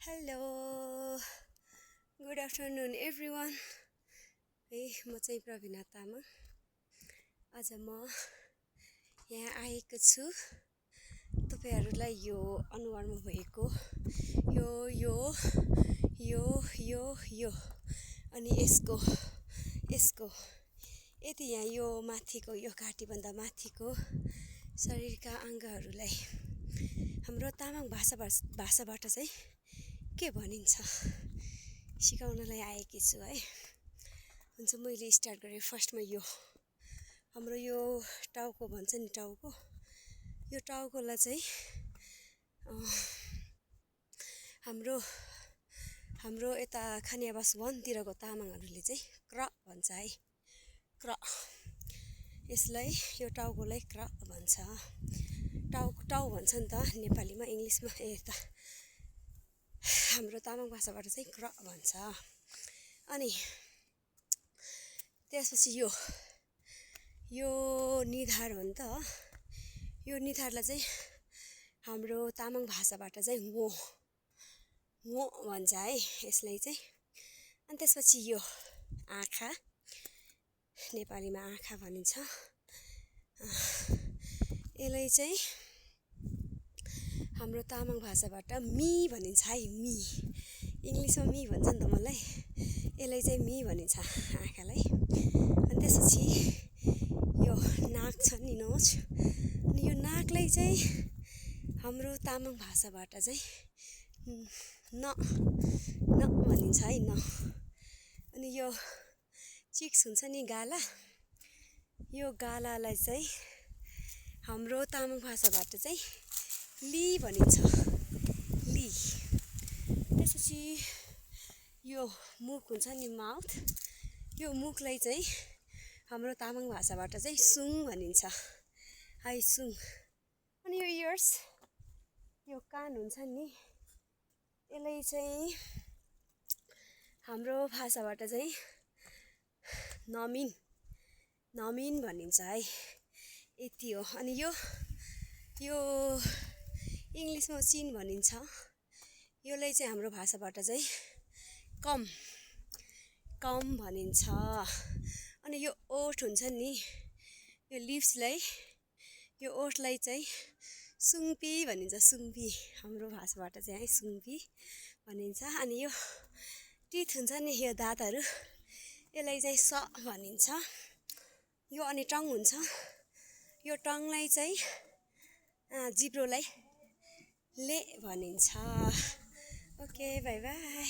Hello good afternoon everyone है म चाहिँ प्रवीणा तामाङ। आज म यहाँ आएको छु तपाईहरुलाई यो अनुहारमा भएको यो यो यो यो यो अनि यसको यति यहाँ यो माथिको यो घाँटीभन्दा माथिको शरीरका अङ्गहरूलाई हाम्रो तामाङ भाषाबाट चाहिँ के भनिन्छ सिकाउनलाई आएकी छु है। हुन्छ मैले स्टार्ट गरेँ। फर्स्टमा यो हाम्रो यो टाउको भन्छ नि, टाउको, यो टाउकोलाई चाहिँ हाम्रो यता खानियाबास वनतिरको तामाङहरूले चाहिँ क्र भन्छ है, क्र। यसलाई यो टाउकोलाई क्र भन्छ। टाउ भन्छ नि त नेपालीमा, इङ्ग्लिसमा यता हाम्रो तामाङ भाषाबाट चाहिँ क्र भन्छ। अनि त्यसपछि यो निधार हो नि त। यो निधारलाई चाहिँ हाम्रो तामाङ भाषाबाट चाहिँ ngो भन्छ है यसलाई चाहिँ। अनि त्यसपछि यो आँखा, नेपालीमा आँखा भनिन्छ। यसलाई चाहिँ हाम्रो तामाङ भाषाबाट मी भनिन्छ है, मी। इङ्ग्लिसमा मी भन्छ नि त मलाई, यसलाई चाहिँ मी भनिन्छ आँखालाई। अनि त्यसपछि यो नाक छ नि, नोज। अनि यो नाकलाई चाहिँ हाम्रो तामाङ भाषाबाट चाहिँ न भनिन्छ है, न। अनि यो चिक्स हुन्छ नि, गाला, यो गालालाई चाहिँ हाम्रो तामाङ भाषाबाट चाहिँ ली भनिन्छ, ली। त्यसपछि यो मुख हुन्छ नि, माउथ, यो मुखलाई चाहिँ हाम्रो तामाङ भाषाबाट चाहिँ सुङ भनिन्छ है, सुङ। अनि यो इयर्स, यो कान हुन्छ नि, यसलाई चाहिँ हाम्रो भाषाबाट चाहिँ नमिन भनिन्छ है, यति हो। अनि यो इङ्ग्लिसमा चिन भनिन्छ। यसलाई चाहिँ हाम्रो भाषाबाट चाहिँ कम भनिन्छ। अनि यो ओठ हुन्छ नि, यो लिप्सलाई, यो ओठलाई चाहिँ सुङ्पी भनिन्छ, सुङ्पी। हाम्रो भाषाबाट चाहिँ है सुङ्पी भनिन्छ। अनि यो टिथ हुन्छ नि, यो दाँतहरू, यसलाई चाहिँ स भनिन्छ। यो अनि टङ हुन्छ, यो टङलाई चाहिँ जिब्रोलाई ले भनिन्छ। Okay, by by.